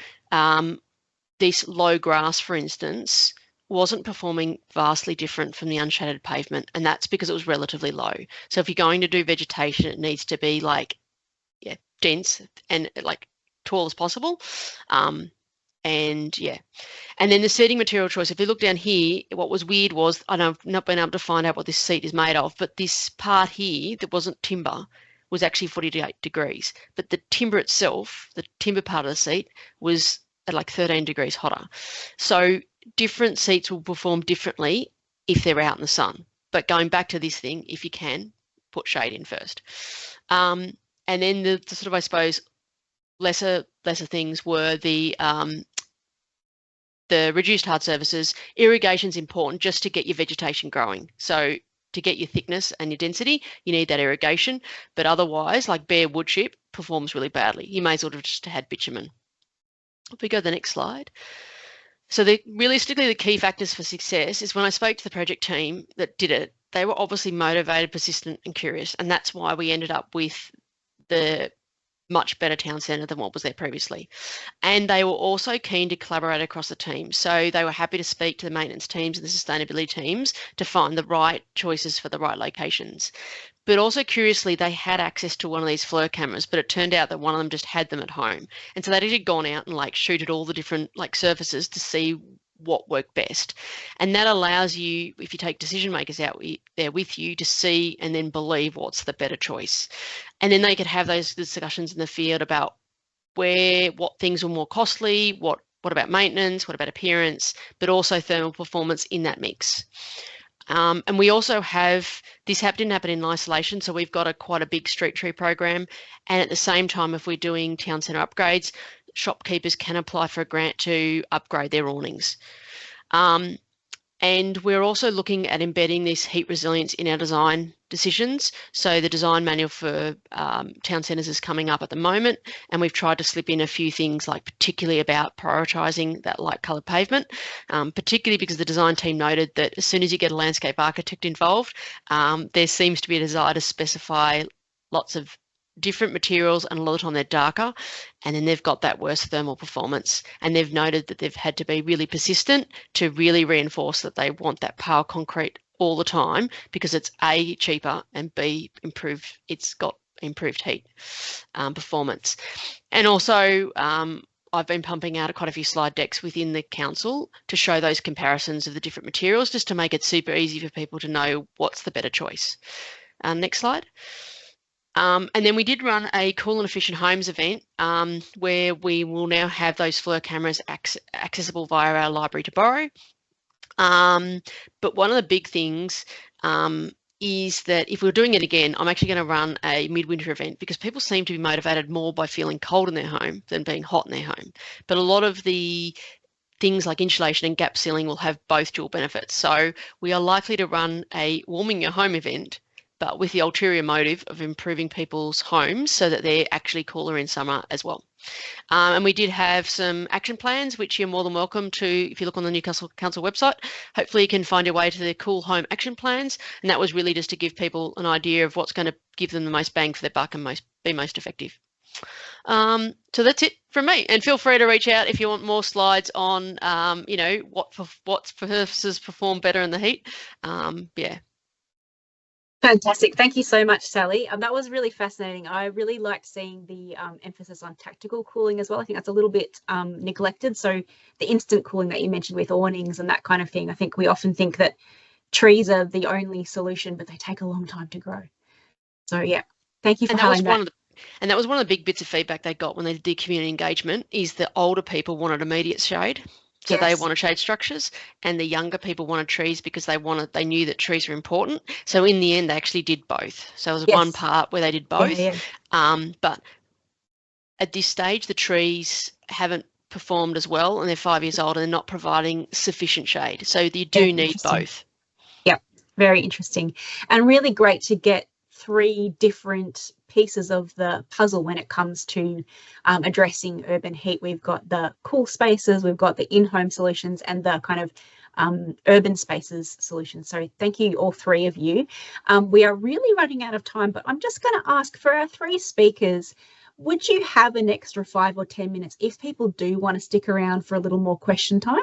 this low grass, for instance, wasn't performing vastly different from the unshaded pavement, and that's because it was relatively low. So if you're going to do vegetation, it needs to be dense and tall as possible. And then the seating material choice, if you look down here, what was weird was, I've not been able to find out what this seat is made of, but this part here that wasn't timber was actually 48 degrees. But the timber itself, the timber part of the seat, was at like 13 degrees hotter. So different seats will perform differently if they're out in the sun. But going back to this thing, if you can, put shade in first. And then the sort of, I suppose, lesser things were the reduced hard surfaces. Irrigation's important just to get your vegetation growing. So to get your thickness and your density, you need that irrigation. But otherwise, like bare wood chip performs really badly. You may as well have just had bitumen. If we go to the next slide. So realistically, the key factors for success is when I spoke to the project team that did it, they were obviously motivated, persistent and curious. And that's why we ended up with the much better town centre than what was there previously. And they were also keen to collaborate across the team. So they were happy to speak to the maintenance teams and the sustainability teams to find the right choices for the right locations. But also curiously, they had access to one of these FLIR cameras, but it turned out that one of them just had them at home. And so they'd actually gone out and like shooted all the different like surfaces to see what worked best. And that allows you, if you take decision makers out there with you, to see and then believe what's the better choice. And then they could have those discussions in the field about what things were more costly, what about maintenance, what about appearance, but also thermal performance in that mix. And we also have, this didn't happen in isolation, so we've got quite a big street tree program. And at the same time, if we're doing town centre upgrades, shopkeepers can apply for a grant to upgrade their awnings. And we're also looking at embedding this heat resilience in our design decisions. So the design manual for town centres is coming up at the moment, and we've tried to slip in a few things, like particularly about prioritising that light coloured pavement, particularly because the design team noted that as soon as you get a landscape architect involved, there seems to be a desire to specify lots of different materials, and a lot of the time they're darker, and then they've got that worse thermal performance. And they've noted that they've had to be really persistent to really reinforce that they want that pile concrete all the time, because it's A, cheaper, and B, it's got improved heat performance. And also I've been pumping out quite a few slide decks within the council to show those comparisons of the different materials, just to make it super easy for people to know what's the better choice. Next slide. And then we did run a Cool and Efficient Homes event where we will now have those FLIR cameras accessible via our library to borrow. But one of the big things is that if we're doing it again, I'm actually going to run a midwinter event, because people seem to be motivated more by feeling cold in their home than being hot in their home. But a lot of the things like insulation and gap sealing will have both dual benefits. So we are likely to run a warming your home event, but with the ulterior motive of improving people's homes so that they're actually cooler in summer as well. And we did have some action plans, which you're more than welcome to, if you look on the Newcastle Council website. Hopefully you can find your way to the Cool Home action plans. And that was really just to give people an idea of what's going to give them the most bang for their buck and be most effective. So that's it from me. And feel free to reach out if you want more slides on, what surfaces perform better in the heat. Yeah. Fantastic. Thank you so much, Sally. That was really fascinating. I really liked seeing the emphasis on tactical cooling as well. I think that's a little bit neglected. So the instant cooling that you mentioned with awnings and that kind of thing, I think we often think that trees are the only solution, but they take a long time to grow. So yeah, thank you for highlighting that. And that was one of the big bits of feedback they got when they did community engagement, is the older people wanted immediate shade. So yes, they wanted shade structures, and the younger people wanted trees because they knew that trees were important. So in the end, they actually did both. So it was one part where they did both. But at this stage, the trees haven't performed as well, and they're 5 years old and they're not providing sufficient shade. So you do need both. Yep, very interesting. And really great to get 3 different pieces of the puzzle when it comes to addressing urban heat. We've got the cool spaces, we've got the in-home solutions, and the kind of urban spaces solutions. So thank you, all 3 of you. We are really running out of time, but I'm just going to ask, for our 3 speakers, would you have an extra 5 or 10 minutes if people do want to stick around for a little more question time?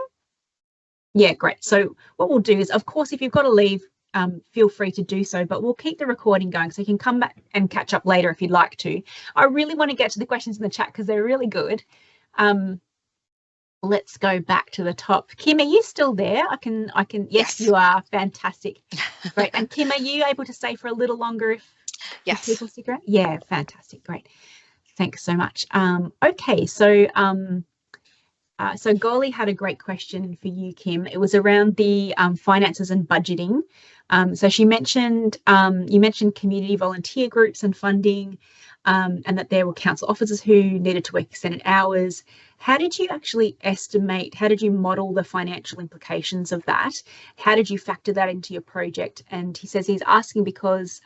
Yeah, great. So what we'll do is, of course, if you've got to leave, feel free to do so, but we'll keep the recording going so you can come back and catch up later if you'd like to. I really want to get to the questions in the chat because they're really good. Let's go back to the top. Kim, are you still there? Yes, you are. Fantastic. Great. And Kim, are you able to stay for a little longer if people stick around? Yeah, fantastic. Great. Thanks so much. Okay, so So Golly had a great question for you, Kim. It was around the finances and budgeting. So she mentioned, you mentioned community volunteer groups and funding, and that there were council officers who needed to work extended hours. How did you actually estimate, how did you model the financial implications of that? How did you factor that into your project? And he says he's asking because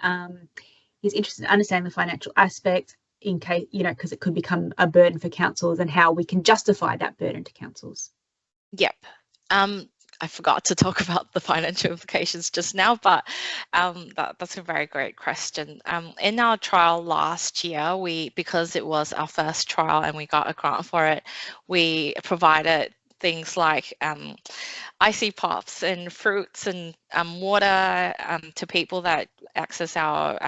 he's interested in understanding the financial aspect, in case, because it could become a burden for councils, and how we can justify that burden to councils. Yep. I forgot to talk about the financial implications just now, but that's a very great question. In our trial last year, because it was our first trial and we got a grant for it, we provided things like icy pops and fruits and water to people that access our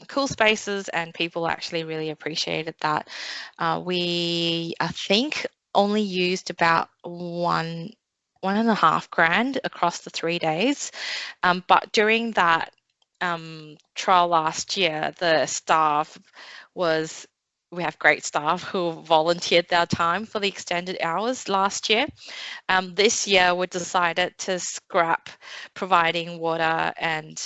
cool spaces, and people actually really appreciated that. We, I think, only used about $1.5 grand across the 3 days, but during that trial last year, the staff we have great staff who volunteered their time for the extended hours last year. This year, we decided to scrap providing water and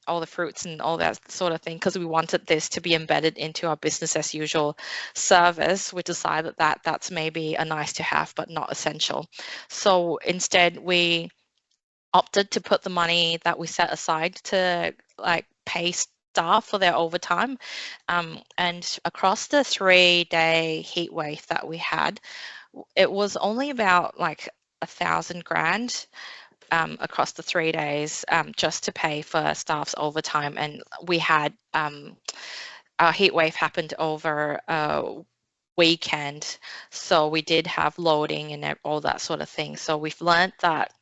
all the fruits and all that sort of thing, because we wanted this to be embedded into our business as usual service. We decided that that's maybe a nice to have, but not essential. So instead, we opted to put the money that we set aside to pay staff for their overtime, and across the 3-day heat wave that we had, it was only about $1,000 across the 3 days, just to pay for staff's overtime. And we had our heat wave happened over a weekend, so we did have loading and all that sort of thing. So we've learned that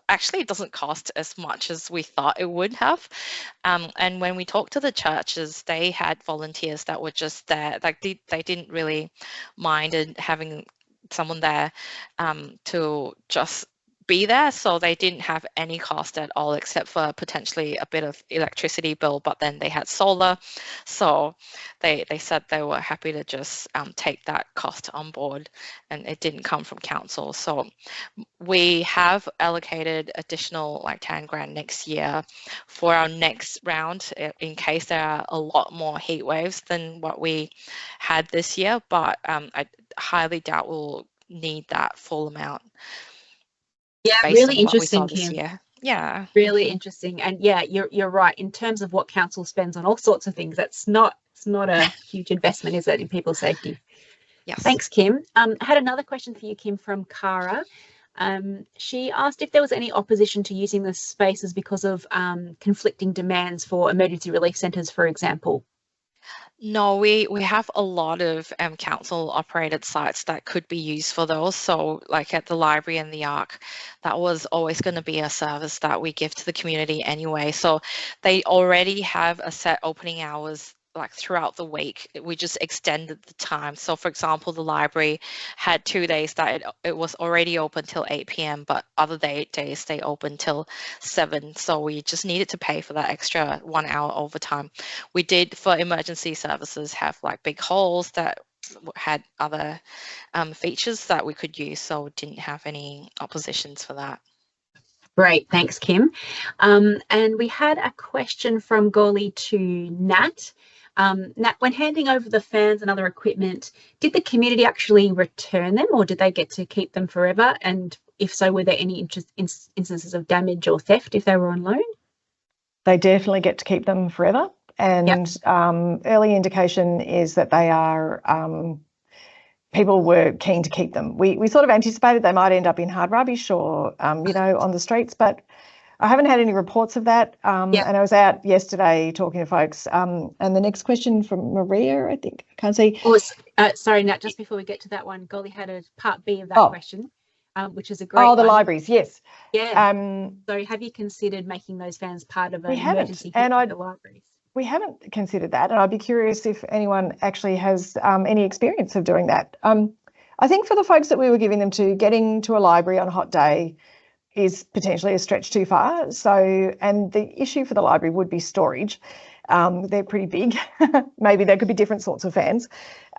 actually it doesn't cost as much as we thought it would have. And when we talked to the churches, they had volunteers that were just there, they didn't really mind having someone there to just be there, so they didn't have any cost at all except for potentially a bit of electricity bill, but then they had solar, so they said they were happy to just take that cost on board, and it didn't come from council. So we have allocated additional $10 grand next year for our next round, in case there are a lot more heat waves than what we had this year, but I highly doubt we'll need that full amount. Yeah, really interesting, Kim. Yeah, really interesting. And yeah, you're right. In terms of what council spends on all sorts of things, it's not a huge investment, is it, in people's safety? Yes. Thanks, Kim. I had another question for you, Kim, from Cara. She asked if there was any opposition to using the spaces because of conflicting demands for emergency relief centres, for example. No, we have a lot of council operated sites that could be used for those. So like at the library and the Arc, that was always going to be a service that we give to the community anyway. So they already have a set opening hours throughout the week. We just extended the time. So for example, the library had 2 days that it was already open till 8 p.m, but other days they open till 7. So we just needed to pay for that extra 1 hour overtime. We did, for emergency services, have big halls that had other features that we could use, so didn't have any oppositions for that. Great, thanks, Kim. And we had a question from Golly to Nat. Nat, when handing over the fans and other equipment, did the community actually return them, or did they get to keep them forever? And if so, were there any instances of damage or theft if they were on loan? They definitely get to keep them forever. And yep. Early indication is that they are, people were keen to keep them. We sort of anticipated they might end up in hard rubbish or, on the streets, but I haven't had any reports of that. Yep. And I was out yesterday talking to folks. And the next question from Maria, I think, I can't see. Oh, sorry, Nat, just before we get to that one, Golly had a part B of that question, which is a great one. The libraries, yes. Yeah. So have you considered making those fans part of an emergency kit for the libraries? We haven't considered that, and I'd be curious if anyone actually has any experience of doing that. I think for the folks that we were giving them to, getting to a library on a hot day is potentially a stretch too far. So, and the issue for the library would be storage. They're pretty big. Maybe there could be different sorts of fans.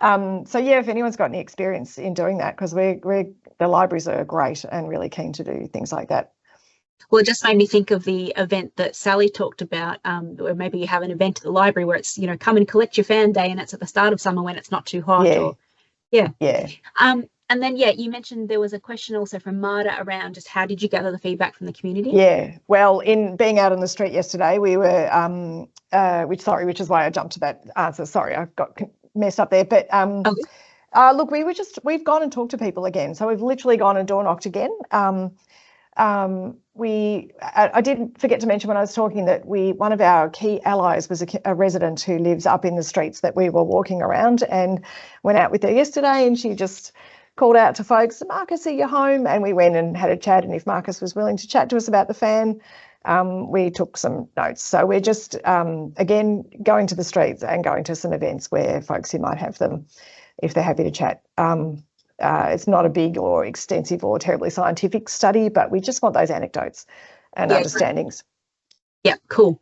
So yeah, if anyone's got any experience in doing that, because the libraries are great and really keen to do things like that. Well, it just made me think of the event that Sally talked about, where maybe you have an event at the library where it's, come and collect your fan day, and it's at the start of summer when it's not too hot. Yeah. And then, you mentioned there was a question also from Marta around just how did you gather the feedback from the community? Yeah, well, in being out on the street yesterday, we were, which is why I jumped to that answer. Sorry, I got messed up there. But look, we've gone and talked to people again. So we've literally gone and door knocked again. I did forget to mention when I was talking that one of our key allies was a resident who lives up in the streets that we were walking around, and went out with her yesterday, and she just called out to folks, Marcus, are you home? And we went and had a chat, and if Marcus was willing to chat to us about the fan, we took some notes. So we're just, again, going to the streets and going to some events where folks who might have them, if they're happy to chat. It's not a big or extensive or terribly scientific study, but we just want those anecdotes and understandings. Yeah, cool.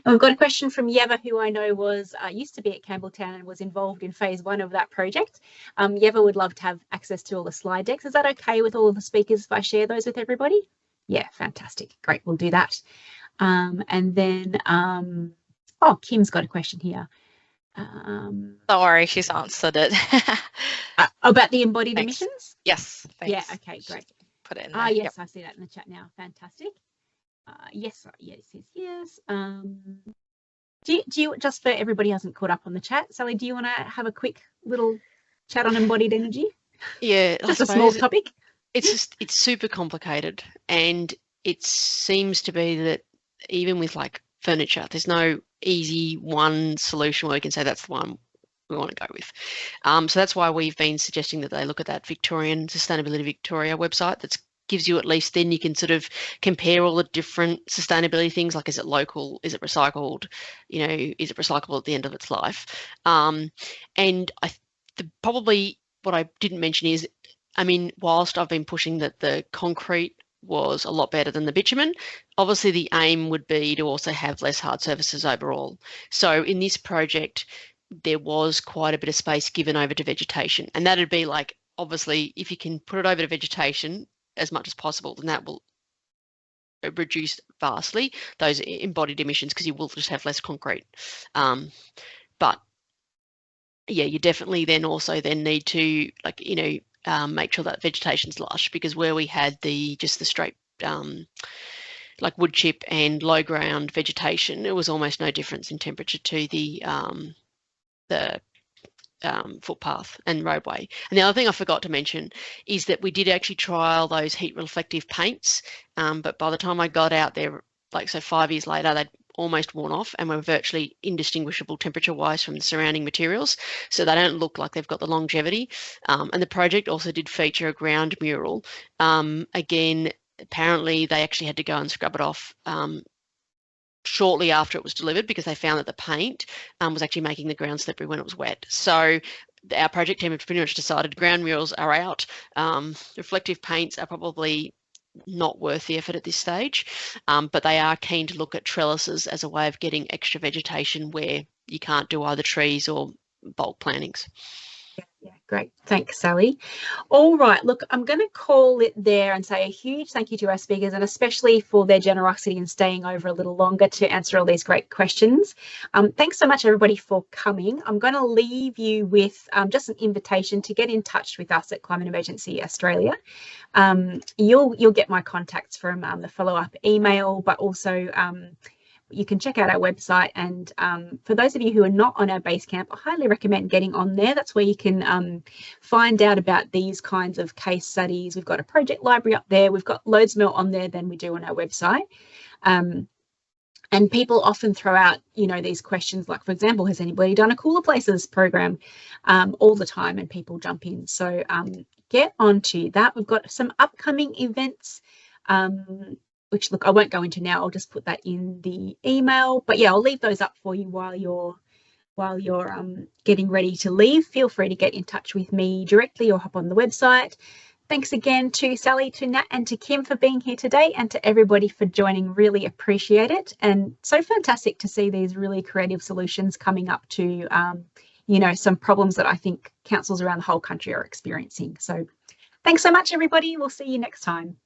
And we've got a question from Yeva, who I know was used to be at Campbelltown and was involved in phase 1 of that project. Yeva would love to have access to all the slide decks. Is that okay with all of the speakers if I share those with everybody? Yeah, fantastic. Great, we'll do that. And then, Kim's got a question here. Don't worry, she's answered it. About the embodied Thanks. emissions? Yes. Thanks. Yeah, okay, great. Put it in there. Yes, I see that in the chat now. Fantastic. Yes, it says yes. Do you, just for everybody who hasn't caught up on the chat, Sally, do you want to have a quick little chat on embodied energy? Yeah. Just a small topic? It's super complicated, and it seems to be that even with like furniture, there's no easy one solution where we can say that's the one we want to go with. So that's why we've been suggesting that they look at that Victorian Sustainability Victoria website that gives you, at least then you can sort of compare all the different sustainability things, like is it local, is it recycled, is it recyclable at the end of its life. And probably what I didn't mention is, whilst I've been pushing that the concrete was a lot better than the bitumen, obviously the aim would be to also have less hard surfaces overall. So in this project, there was quite a bit of space given over to vegetation, and that'd be like, obviously, if you can put it over to vegetation as much as possible, then that will reduce vastly those embodied emissions, because you will just have less concrete. But yeah, you definitely then also need to make sure that vegetation's lush, because where we had just the straight like wood chip and low ground vegetation, it was almost no difference in temperature to the footpath and roadway. And the other thing I forgot to mention is that we did actually trial those heat reflective paints, but by the time I got out there, 5 years later, they'd almost worn off and were virtually indistinguishable temperature wise from the surrounding materials, so they don't look like they've got the longevity. And the project also did feature a ground mural. Again, apparently they actually had to go and scrub it off shortly after it was delivered, because they found that the paint was actually making the ground slippery when it was wet. So our project team had pretty much decided ground murals are out. Reflective paints are probably not worth the effort at this stage, but they are keen to look at trellises as a way of getting extra vegetation where you can't do either trees or bulk plantings. Yeah, great. Thanks, Sally. All right, look, I'm going to call it there and say a huge thank you to our speakers, and especially for their generosity in staying over a little longer to answer all these great questions. Thanks so much, everybody, for coming. I'm going to leave you with just an invitation to get in touch with us at Climate Emergency Australia. You'll get my contacts from the follow-up email, but also you can check out our website, and for those of you who are not on our Basecamp, I highly recommend getting on there. That's where you can find out about these kinds of case studies. We've got a project library up there. We've got loads more on there than we do on our website. And people often throw out, these questions like, for example, has anybody done a Cooler Places program all the time, and people jump in. So get onto that. We've got some upcoming events, which, look, I won't go into now. I'll just put that in the email. But yeah, I'll leave those up for you while you're getting ready to leave. Feel free to get in touch with me directly or hop on the website. Thanks again to Sally, to Nat and to Kim for being here today, and to everybody for joining. Really appreciate it. And so fantastic to see these really creative solutions coming up to, you know, some problems that I think councils around the whole country are experiencing. So thanks so much, everybody. We'll see you next time.